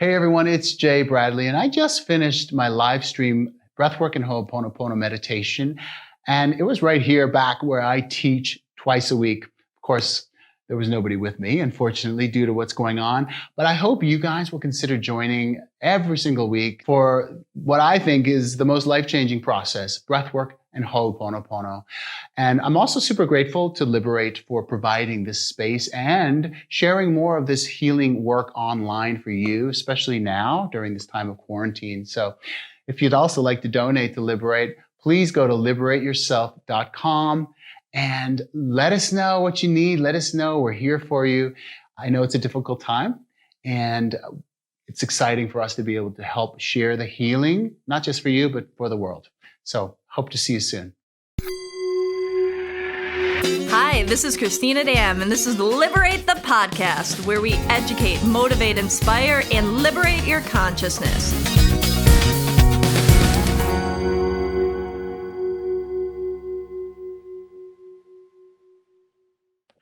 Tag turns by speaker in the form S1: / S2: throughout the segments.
S1: Hey everyone, it's Jay Bradley, and I just finished my live stream breathwork and Ho'oponopono meditation, and it was right here back where I teach twice a week. Of course, there was nobody with me, unfortunately, due to what's going on, but I hope you guys will consider joining every single week for what I think is the most life-changing process, breathwork and Ho'oponopono. And I'm also super grateful to Liberate for providing this space and sharing more of this healing work online for you, especially now during this time of quarantine. So if you'd also like to donate to Liberate, please go to liberateyourself.com and let us know what you need. Let us know. We're here for you. I know it's a difficult time, and it's exciting for us to be able to help share the healing, not just for you, but for the world. So hope to see you soon.
S2: Hi, this is Cristina Dam, and this is Liberate the Podcast, where we educate, motivate, inspire, and liberate your consciousness.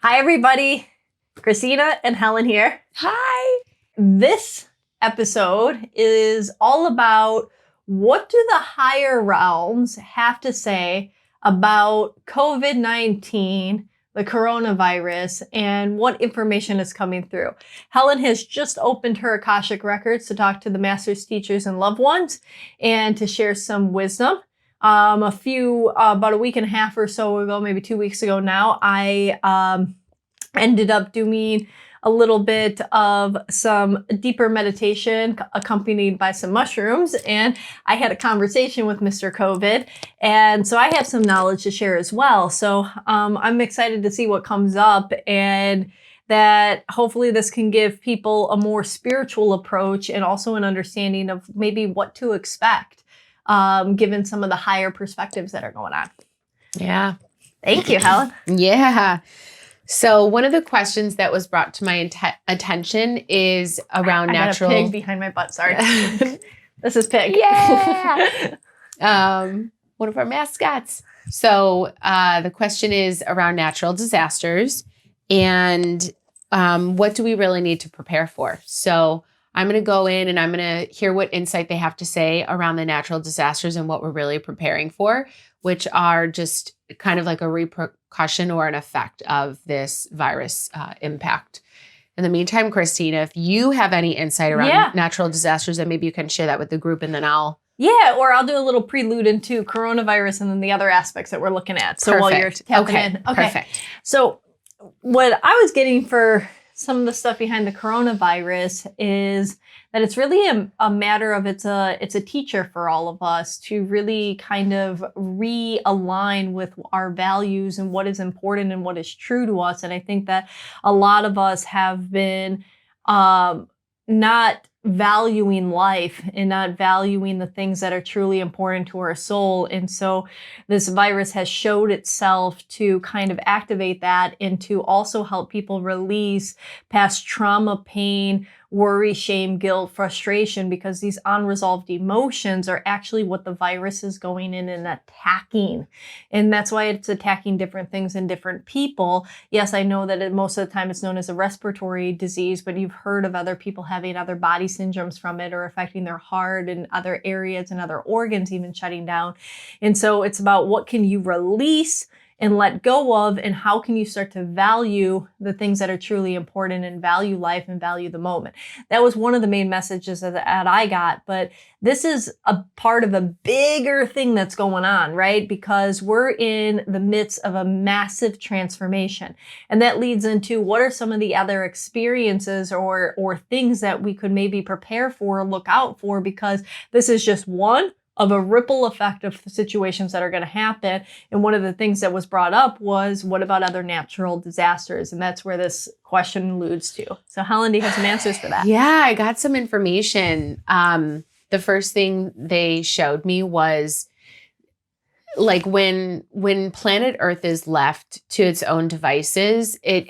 S2: Hi, everybody. Cristina and Helen here.
S3: Hi.
S2: This episode is all about what do the higher realms have to say about COVID-19, the coronavirus, and what information is coming through. Helen has just opened her Akashic records to talk to the masters, teachers, and loved ones and to share some wisdom. About a week and a half or so ago, maybe 2 weeks ago now, I ended up doing a little bit of some deeper meditation accompanied by some mushrooms. And I had a conversation with Mr. COVID. And so I have some knowledge to share as well. So I'm excited to see what comes up, and that hopefully this can give people a more spiritual approach and also an understanding of maybe what to expect, given some of the higher perspectives that are going on.
S3: Yeah.
S2: Thank you, Helen.
S3: Yeah. So one of the questions that was brought to my attention is around natural.
S2: I got a pig behind my butt. Sorry. This is Pig.
S3: Yeah. One of our mascots. So the question is around natural disasters and what do we really need to prepare for? So I'm going to go in and I'm going to hear what insight they have to say around the natural disasters and what we're really preparing for, which are just kind of like a repercussion or an effect of this virus impact. In the meantime, Cristina, if you have any insight around natural disasters, then maybe you can share that with the group, and then I'll...
S2: Yeah, or I'll do a little prelude into coronavirus and then the other aspects that we're looking at. So while you're tapping in. Okay, perfect. So what I was getting for some of the stuff behind the coronavirus is that it's really a matter of it's a teacher for all of us to really kind of realign with our values and what is important and what is true to us. And I think that a lot of us have been not valuing life and not valuing the things that are truly important to our soul. And so this virus has showed itself to kind of activate that and to also help people release past trauma, pain, worry, shame, guilt, frustration, because these unresolved emotions are actually what the virus is going in and attacking. And that's why it's attacking different things in different people. Yes, I know that most of the time it's known as a respiratory disease, but you've heard of other people having other body syndromes from it or affecting their heart and other areas and other organs even shutting down. And so it's about what can you release and let go of, and how can you start to value the things that are truly important and value life and value the moment. That was one of the main messages that I got, but this is a part of a bigger thing that's going on, right? Because we're in the midst of a massive transformation. And that leads into what are some of the other experiences or things that we could maybe prepare for or look out for, because this is just one of a ripple effect of situations that are going to happen. And one of the things that was brought up was, what about other natural disasters? And that's where this question alludes to. So Helen, do you have some answers for that?
S3: Yeah, I got some information. The first thing they showed me was like when planet Earth is left to its own devices, it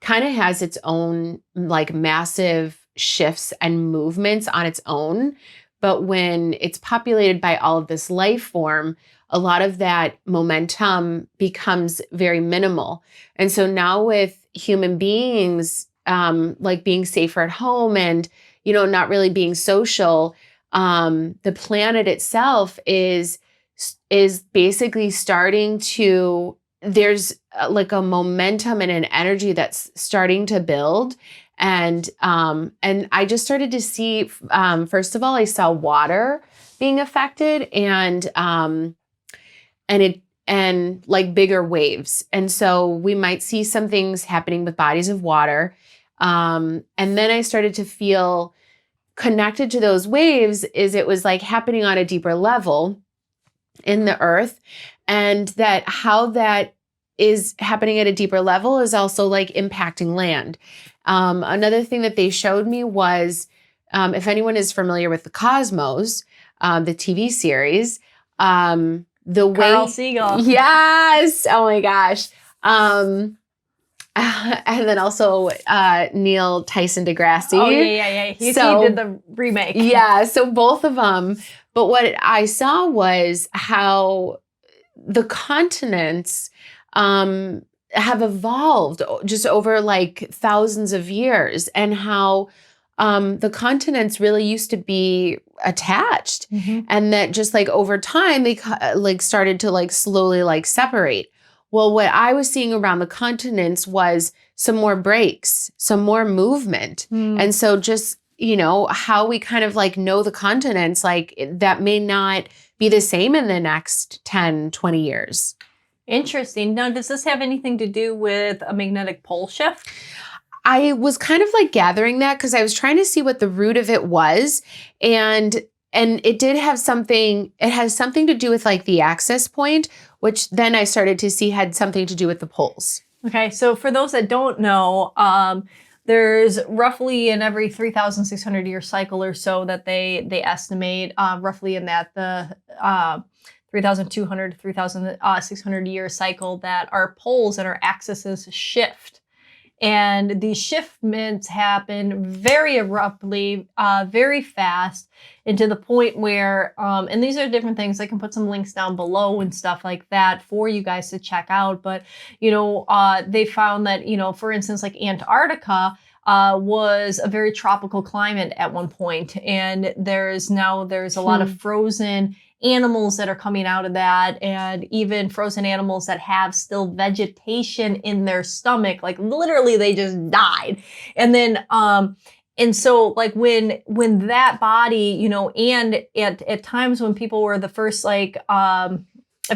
S3: kind of has its own like massive shifts and movements on its own. But when it's populated by all of this life form, a lot of that momentum becomes very minimal. And so now with human beings like being safer at home and, not really being social, the planet itself is basically starting to, there's like a momentum and an energy that's starting to build. And I just started to see, first of all, I saw water being affected and like bigger waves. And so we might see some things happening with bodies of water. And then I started to feel connected to those waves is it was like happening on a deeper level in the earth, and that how that is happening at a deeper level is also like impacting land. Another thing that they showed me was, if anyone is familiar with The Cosmos, the TV series, the way
S2: Carl Siegel.
S3: Yes. Oh my gosh. And then also Neil Tyson deGrasse.
S2: Oh yeah. He did the remake.
S3: Yeah. So both of them. But what I saw was how the continents have evolved just over like thousands of years, and how the continents really used to be attached, and that just like over time they like started to like slowly like separate. Well, what I was seeing around the continents was some more breaks, some more movement. And so just, how we kind of like know the continents, like that may not be the same in the next 10, 20 years.
S2: Interesting. Now, does this have anything to do with a magnetic pole shift?
S3: I was kind of like gathering that because I was trying to see what the root of it was. And it did have something, it has something to do with like the access point, which then I started to see had something to do with the poles. Okay.
S2: So for those that don't know, there's roughly in every 3,600 year cycle or so that they estimate roughly in that the 3,200 to 3,600 year cycle that our poles and our axes shift. And these shifts happen very abruptly, very fast, and to the point where, and these are different things. I can put some links down below and stuff like that for you guys to check out. But, they found that, for instance, like Antarctica was a very tropical climate at one point. And there's a lot of frozen animals that are coming out of that, and even frozen animals that have still vegetation in their stomach, like literally they just died. And then and so like when that body, and at times when people were the first like I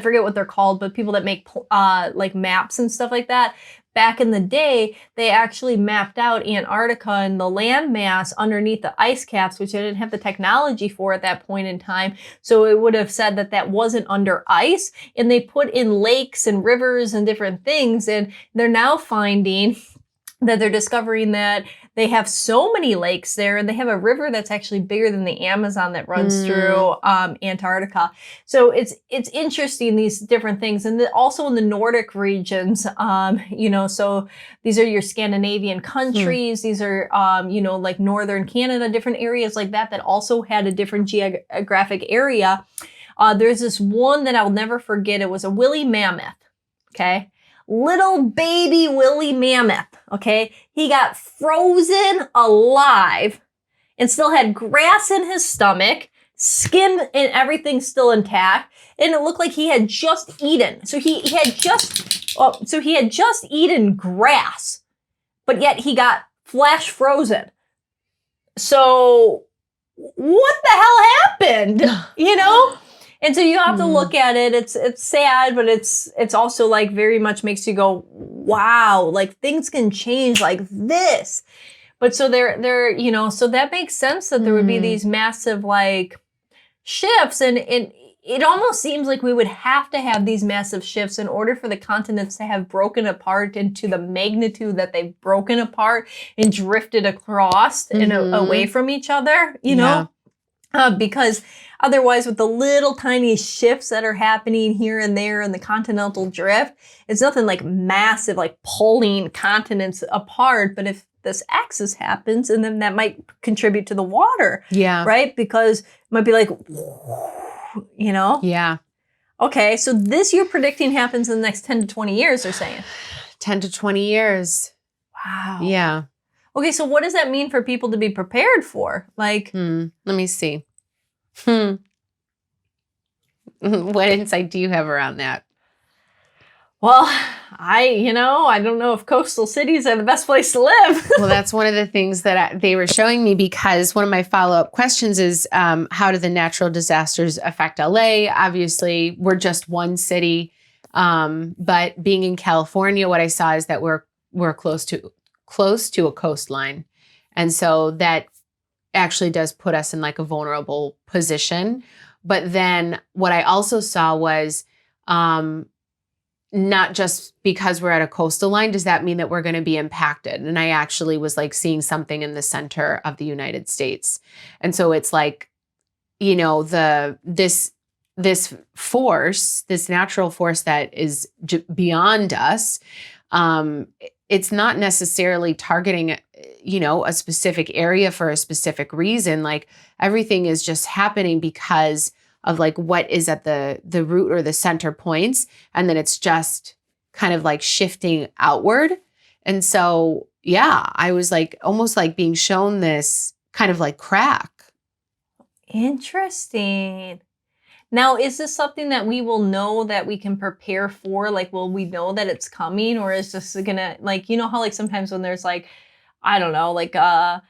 S2: forget what they're called, but people that make like maps and stuff like that. Back in the day, they actually mapped out Antarctica and the land mass underneath the ice caps, which they didn't have the technology for at that point in time. So it would have said that wasn't under ice. And they put in lakes and rivers and different things. And they're now finding that they're discovering that they have so many lakes there, and they have a river that's actually bigger than the Amazon that runs through Antarctica. So it's interesting, these different things. And also in the Nordic regions, so these are your Scandinavian countries. These are, like northern Canada, different areas like that also had a different geographic area. There's this one that I'll never forget. It was a Willy Mammoth, okay? Little baby Willy Mammoth, okay? He got frozen alive and still had grass in his stomach, skin and everything still intact, and it looked like he had just eaten. So he had just eaten grass, but yet he got flash frozen. So what the hell happened? And so you have to look at it. It's sad, but it's also like very much makes you go, wow, like things can change like this. But so they're so that makes sense that there would be these massive like shifts, and it almost seems like we would have to have these massive shifts in order for the continents to have broken apart into the magnitude that they've broken apart and drifted across and away from each other, because otherwise, with the little tiny shifts that are happening here and there in the continental drift, it's nothing like massive, like pulling continents apart. But if this axis happens, and then that might contribute to the water, right? Because it might be like,
S3: Yeah.
S2: Okay, so this you're predicting happens in the next 10 to 20 years, they're saying.
S3: 10 to 20 years.
S2: Wow.
S3: Yeah.
S2: Okay, so what does that mean for people to be prepared for? Like,
S3: let me see. What insight do you have around that?
S2: well, I don't know if coastal cities are the best place to live.
S3: Well, that's one of the things that they were showing me, because one of my follow-up questions is, how do the natural disasters affect LA? Obviously, we're just one city. But being in California, what I saw is that we're close to a coastline. And so that actually does put us in like a vulnerable position. But then what I also saw was, not just because we're at a coastal line, does that mean that we're going to be impacted? And I actually was like seeing something in the center of the United States. And so it's like, this force, this natural force that is beyond us, it's not necessarily targeting, a specific area for a specific reason. Like everything is just happening because of like what is at the root or the center points. And then it's just kind of like shifting outward. And so, yeah, I was like almost like being shown this kind of like crack.
S2: Interesting. Now, is this something that we will know that we can prepare for? Like, will we know that it's coming, or is this gonna, like, how like sometimes when there's like, I don't know, like a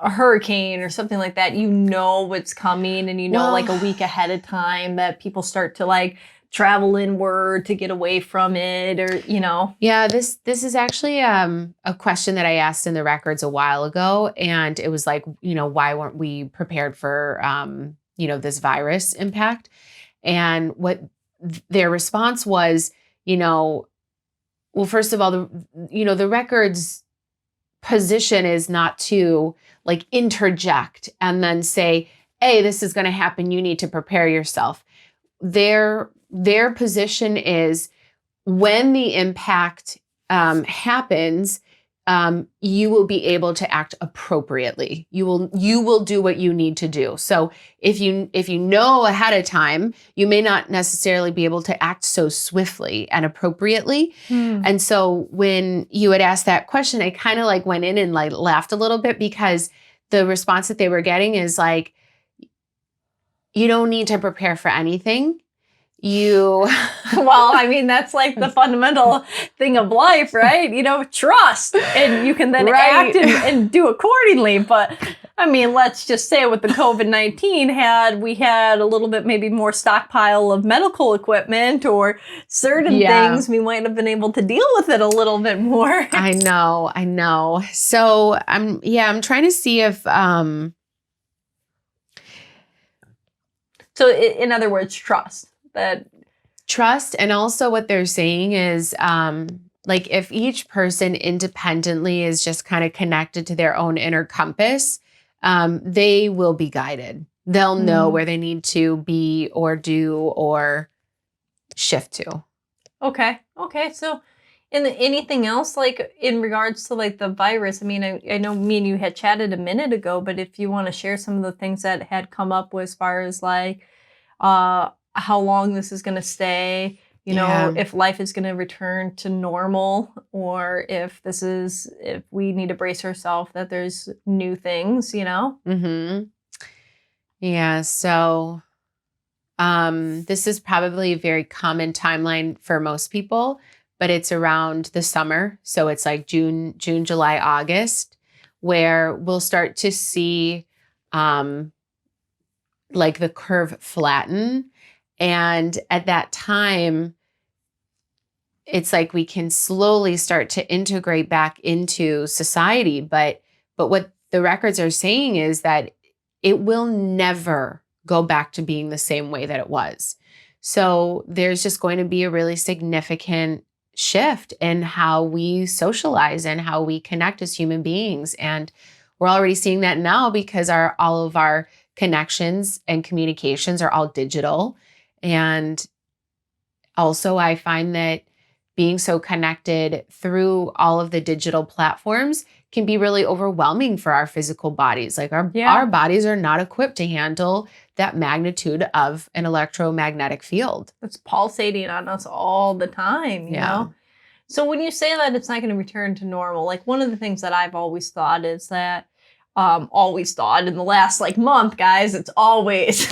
S2: hurricane or something like that, what's coming, and like a week ahead of time that people start to like travel inward to get away from it, or
S3: Yeah, this is actually a question that I asked in the records a while ago, and it was like, why weren't we prepared for this virus impact? And what their response was, well, first of all, the records position is not to like interject and then say, hey, this is going to happen, you need to prepare yourself. Their position is, when the impact happens, you will be able to act appropriately. You will do what you need to do. So if you know ahead of time, you may not necessarily be able to act so swiftly and appropriately. And so when you had asked that question, I kind of like went in and like laughed a little bit, because the response that they were getting is like, you don't need to prepare for anything. Well,
S2: I mean, that's like the fundamental thing of life, right? Trust, and you can then act and do accordingly. But I mean, let's just say with the COVID-19, we had a little bit maybe more stockpile of medical equipment or certain things, we might have been able to deal with it a little bit more.
S3: I know. So I'm trying to see if,
S2: so in other words,
S3: trust. And also what they're saying is, like if each person independently is just kind of connected to their own inner compass, they will be guided. They'll know where they need to be or do or shift to.
S2: Okay. So anything else like in regards to like the virus? I mean, I know me and you had chatted a minute ago, but if you want to share some of the things that had come up as far as like, how long this is going to stay, if life is going to return to normal, or if we need to brace ourselves that there's new things,
S3: Mm-hmm. Yeah. So, this is probably a very common timeline for most people, but it's around the summer. So it's like June, July, August, where we'll start to see, like the curve flatten. And at that time, it's like we can slowly start to integrate back into society. But what the records are saying is that it will never go back to being the same way that it was. So there's just going to be a really significant shift in how we socialize and how we connect as human beings. And we're already seeing that now, because all of our connections and communications are all digital. And also I find that being so connected through all of the digital platforms can be really overwhelming for our physical bodies. Like our bodies are not equipped to handle that magnitude of an electromagnetic field.
S2: It's pulsating on us all the time, you know? So when you say that it's not going to return to normal, like one of the things that I've always thought is that, always thought in the last like month, guys, it's always,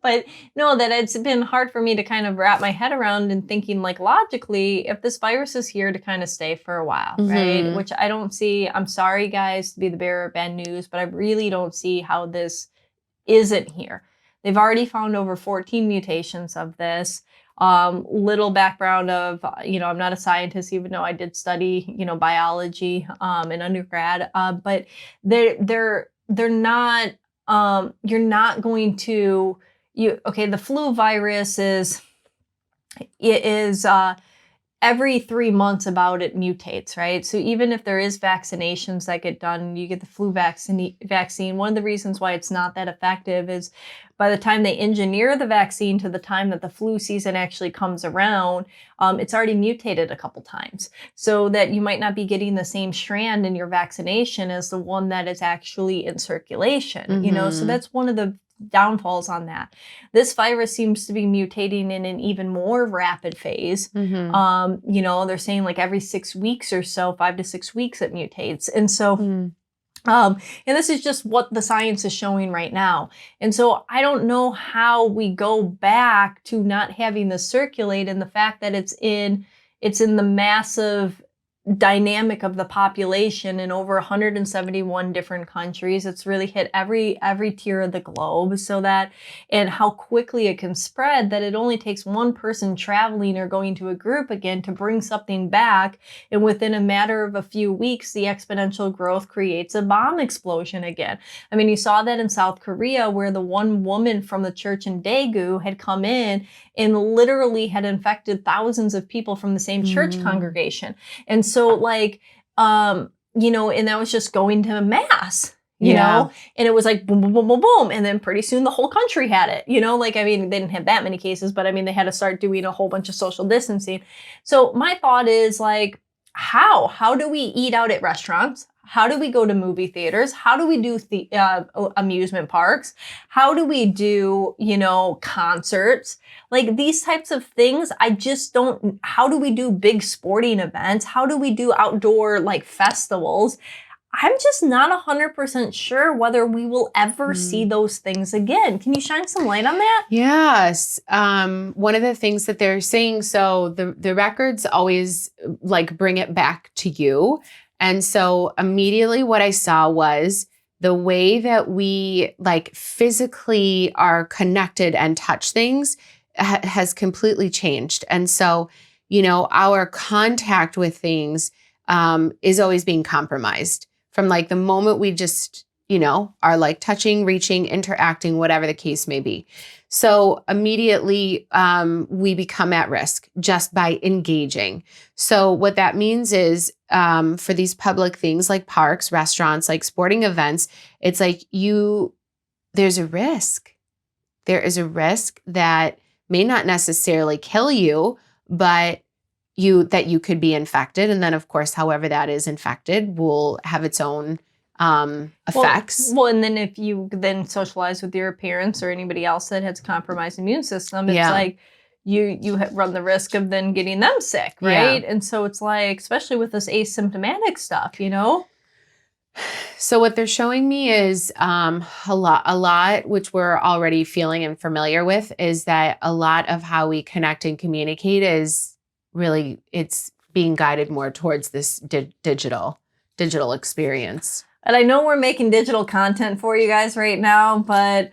S2: but no, that it's been hard for me to kind of wrap my head around and thinking like logically, if this virus is here to kind of stay for a while, right? Which I don't see. I'm sorry, guys, to be the bearer of bad news, but I really don't see how this isn't here. They've already found over 14 mutations of this. Little background of, I'm not a scientist, even though I did study, biology in undergrad, but they're not, you're not going to, the flu virus is every 3 months about it mutates, right? So even if there is vaccinations that get done, you get the flu vaccine. One of the reasons why it's not that effective is by the time they engineer the vaccine to the time that the flu season actually comes around, it's already mutated a couple times. So that you might not be getting the same strand in your vaccination as the one that is actually in circulation, So that's one of the downfalls on that. This virus seems to be mutating in an even more rapid phase. They're saying like every 6 weeks or so, 5 to 6 weeks it mutates. And so and this is just what the science is showing right now. And so I don't know how we go back to not having this circulate, and the fact that it's in the massive dynamic of the population in over 171 different countries. It's really hit every tier of the globe, so that, and how quickly it can spread, that it only takes one person traveling or going to a group again to bring something back. And within a matter of a few weeks, the exponential growth creates a bomb explosion again. I mean, you saw that in South Korea, where the one woman from the church in Daegu had come in and literally had infected thousands of people from the same church congregation. And so like, and that was just going to mass, you know, and it was like boom, boom, boom, boom, boom. And then pretty soon the whole country had it, they didn't have that many cases, but they had to start doing a whole bunch of social distancing. So my thought is like, how do we eat out at restaurants? How do we go to movie theaters? How do we do amusement parks? How do we do, concerts? Like these types of things, I just don't, how do we do big sporting events? How do we do outdoor like festivals? I'm just not 100% sure whether we will ever see those things again. Can you shine some light on that?
S3: Yes. One of the things that they're saying, so the records always like bring it back to you. And so immediately what I saw was the way that we like physically are connected and touch things has completely changed. And so, our contact with things is always being compromised from like the moment we just, are like touching, reaching, interacting, whatever the case may be. So immediately we become at risk just by engaging. So what that means is for these public things like parks, restaurants, like sporting events, it's like there's a risk. There is a risk that may not necessarily kill you, but that you could be infected. And then of course, however that is infected will have its own effects.
S2: Well, and then if you then socialize with your parents or anybody else that has a compromised immune system, it's like you run the risk of then getting them sick, right? And so it's like, especially with this asymptomatic stuff,
S3: So what they're showing me is a lot, which we're already feeling and familiar with, is that a lot of how we connect and communicate is really, it's being guided more towards this digital experience.
S2: And I know we're making digital content for you guys right now, but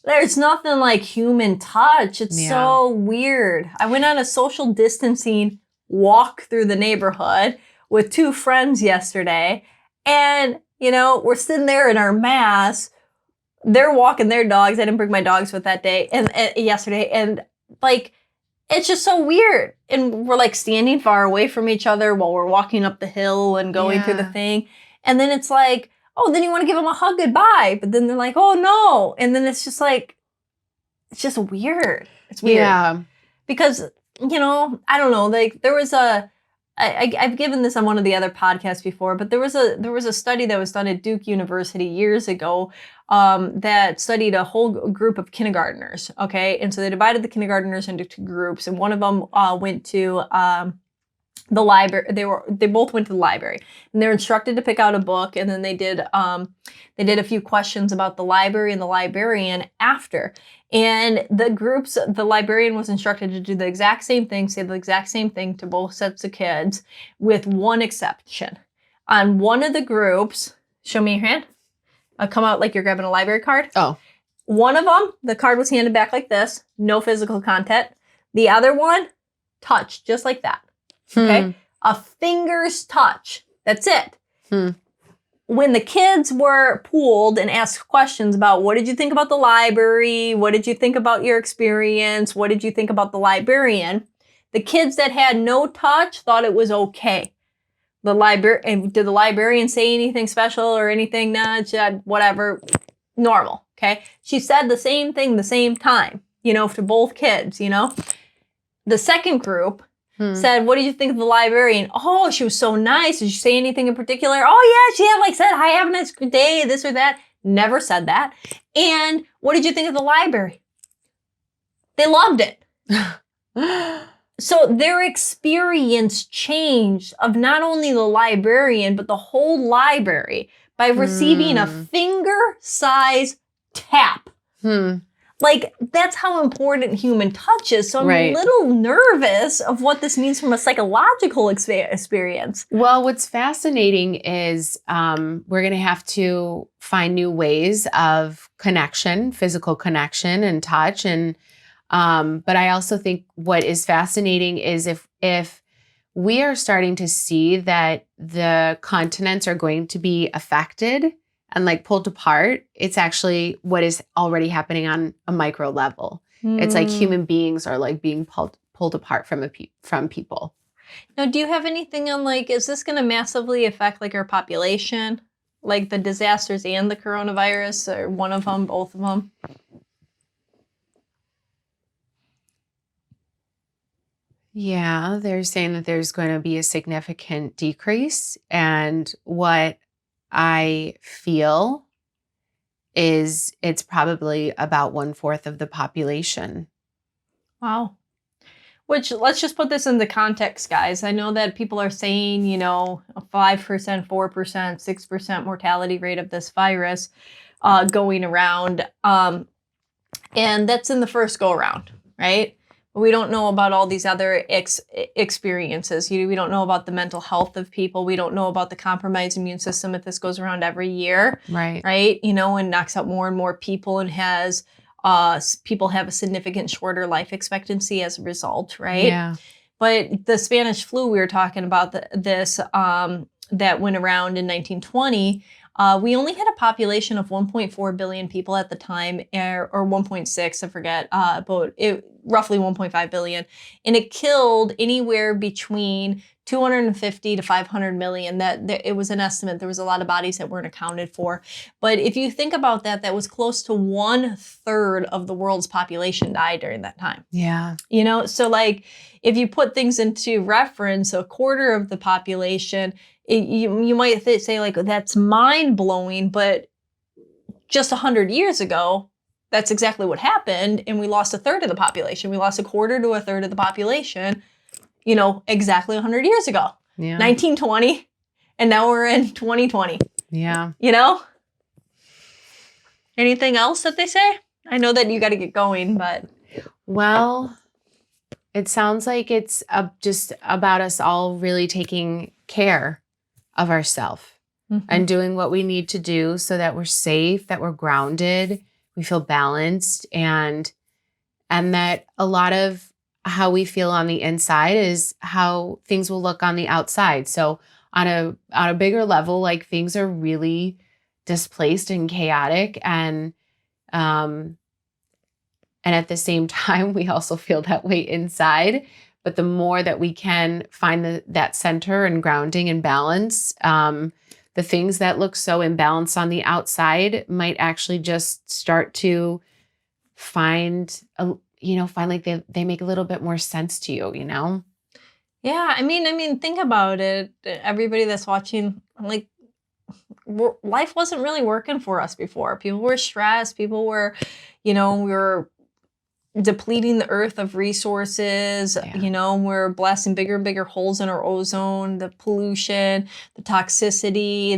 S2: there's nothing like human touch. It's so weird. I went on a social distancing walk through the neighborhood with 2 friends yesterday. And, we're sitting there in our masks. They're walking their dogs. I didn't bring my dogs with that day and yesterday. And like, it's just so weird. And we're like standing far away from each other while we're walking up the hill and going through the thing. And then it's like, oh, then you want to give them a hug goodbye. But then they're like, oh, no. And then it's just like, it's just weird. It's weird. Yeah. Because, I don't know. Like there was I've given this on one of the other podcasts before, but there was a study that was done at Duke University years ago that studied a whole group of kindergartners. Okay. And so they divided the kindergartners into 2 groups. And one of them went to the library. They both went to the library, and they're instructed to pick out a book, and then they did a few questions about the library and the librarian after. And the librarian was instructed to do the exact same thing, say the exact same thing to both sets of kids, with one exception. On one of the groups, show me your hand. Come out like you're grabbing a library card.
S3: Oh.
S2: One of them, the card was handed back like this, no physical contact. The other one, touched, just like that. Okay? A finger's touch. That's it. When the kids were pooled and asked questions about what did you think about the library? What did you think about your experience? What did you think about the librarian? The kids that had no touch thought it was okay. And did the librarian say anything special or anything? Nah, whatever. Normal. Okay. She said the same thing the same time, to both kids, The second group said, what did you think of the librarian? Oh, she was so nice. Did she say anything in particular? Oh, yeah, she had said, hi, have a nice day, this or that. Never said that. And what did you think of the library? They loved it. So their experience changed of not only the librarian, but the whole library by receiving a finger-size tap. That's how important human touch is. So I'm a little nervous of what this means from a psychological experience.
S3: Well, what's fascinating is we're going to have to find new ways of connection, physical connection and touch. And but I also think what is fascinating is if we are starting to see that the continents are going to be affected and pulled apart, it's actually what is already happening on a micro level. It's like human beings are being pulled apart from people.
S2: Now, do you have anything on is this going to massively affect our population? The disasters and the coronavirus, or one of them, both of them?
S3: Yeah, they're saying that there's going to be a significant decrease. And what I feel is it's probably about 1/4 of the population.
S2: Wow. Which, let's just put this into context, guys. I know that people are saying, a 5%, 4%, 6% mortality rate of this virus going around. And that's in the first go around, right? We don't know about all these other experiences. We don't know about the mental health of people. We don't know about the compromised immune system if this goes around every year.
S3: Right.
S2: Right. And knocks out more and more people and has people have a significant shorter life expectancy as a result. Right.
S3: Yeah.
S2: But the Spanish flu, we were talking about this that went around in 1920. We only had a population of 1.4 billion people at the time, or 1.6, I forget, but roughly 1.5 billion. And it killed anywhere between 250 to 500 million. It was an estimate. There was a lot of bodies that weren't accounted for. But if you think about that, that was close to 1/3 of the world's population died during that time.
S3: Yeah.
S2: So if you put things into reference, 1/4 of the population, you might say that's mind blowing, but just 100 years ago, that's exactly what happened. And we lost 1/3 of the population. We lost 1/4 to 1/3 of the population, exactly 100 years ago.
S3: Yeah.
S2: 1920. And now we're in 2020.
S3: Yeah.
S2: Anything else that they say? I know that you got to get going, but.
S3: Well, it sounds like it's just about us all really taking care of ourselves and doing what we need to do so that we're safe, that we're grounded, we feel balanced, and that a lot of how we feel on the inside is how things will look on the outside. So on a bigger level, things are really displaced and chaotic, and at the same time, we also feel that way inside. But the more that we can find that center and grounding and balance, the things that look so imbalanced on the outside might actually just start to find they make a little bit more sense to you,
S2: Yeah, I mean, think about it. Everybody that's watching, life wasn't really working for us before. People were stressed. People were, we were depleting the earth of resources.
S3: Yeah.
S2: We're blasting bigger and bigger holes in our ozone, the pollution, the toxicity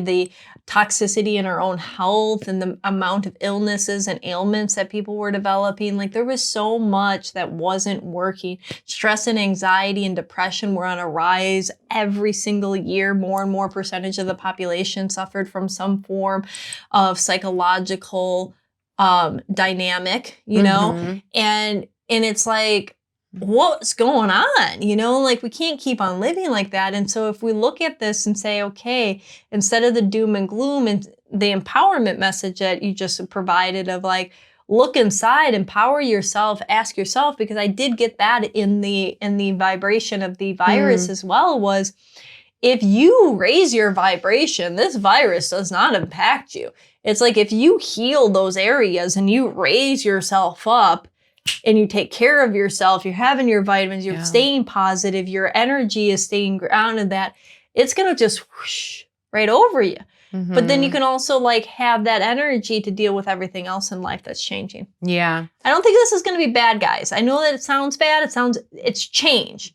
S2: in our own health, and the amount of illnesses and ailments that people were developing. Like, there was so much that wasn't working. Stress and anxiety and depression were on a rise every single year. More and more percentage of the population suffered from some form of psychological dynamic, and it's like, what's going on? Like, we can't keep on living like that. And so if we look at this and say, okay, instead of the doom and gloom and the empowerment message that you just provided of like, look inside, empower yourself, ask yourself, because I did get that in the vibration of the virus as well, was if you raise your vibration, this virus does not impact you. It's like, if you heal those areas and you raise yourself up and you take care of yourself, you're having your vitamins, you're staying positive, your energy is staying grounded, that it's going to just whoosh right over you. Mm-hmm. But then you can also like have that energy to deal with everything else in life that's changing.
S3: Yeah.
S2: I don't think this is going to be bad, guys. I know that it sounds bad. It's change.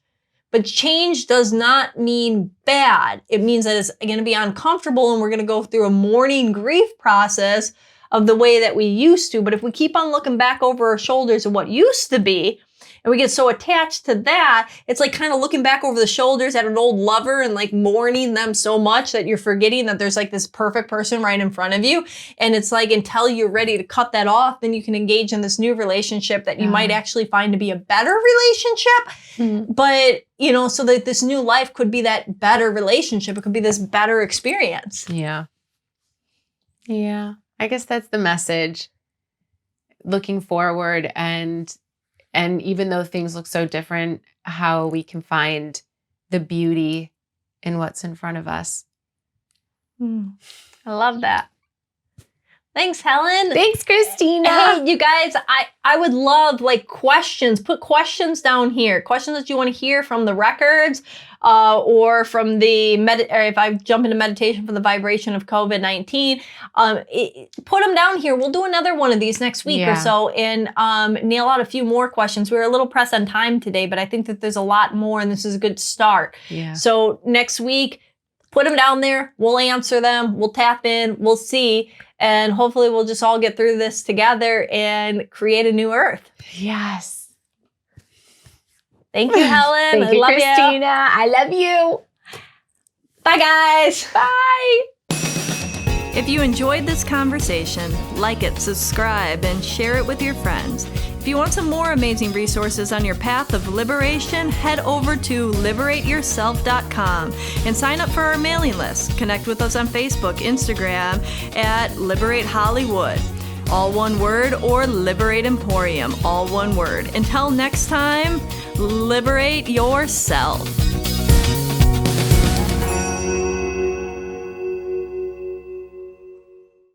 S2: But change does not mean bad. It means that it's going to be uncomfortable and we're going to go through a mourning grief process of the way that we used to. But if we keep on looking back over our shoulders at what used to be, and we get so attached to that, it's like kind of looking back over the shoulders at an old lover and like mourning them so much that you're forgetting that there's like this perfect person right in front of you. And it's like, until you're ready to cut that off, then you can engage in this new relationship that you might actually find to be a better relationship. But, so that this new life could be that better relationship. It could be this better experience.
S3: Yeah. Yeah. I guess that's the message. Looking forward, and even though things look so different, how we can find the beauty in what's in front of us.
S2: I love that. Thanks, Helen.
S3: Thanks, Cristina.
S2: Hey, you guys, I would love like questions. Put questions down here. Questions that you want to hear from the records, or from the or if I jump into meditation for the vibration of COVID-19. Put them down here. We'll do another one of these next week or so, and nail out a few more questions. We were a little pressed on time today, but I think that there's a lot more, and this is a good start.
S3: Yeah.
S2: So next week, put them down there. We'll answer them. We'll tap in. We'll see. And hopefully we'll just all get through this together and create a new earth.
S3: Yes.
S2: Thank you, Helen.
S3: Thank you,
S2: love
S3: Cristina. I love you.
S2: Bye, guys.
S3: Bye.
S2: If you enjoyed this conversation, like it, subscribe, and share it with your friends. If you want some more amazing resources on your path of liberation, head over to liberateyourself.com and sign up for our mailing list. Connect with us on Facebook, Instagram at Liberate Hollywood, all one word, or Liberate Emporium, all one word. Until next time, liberate yourself.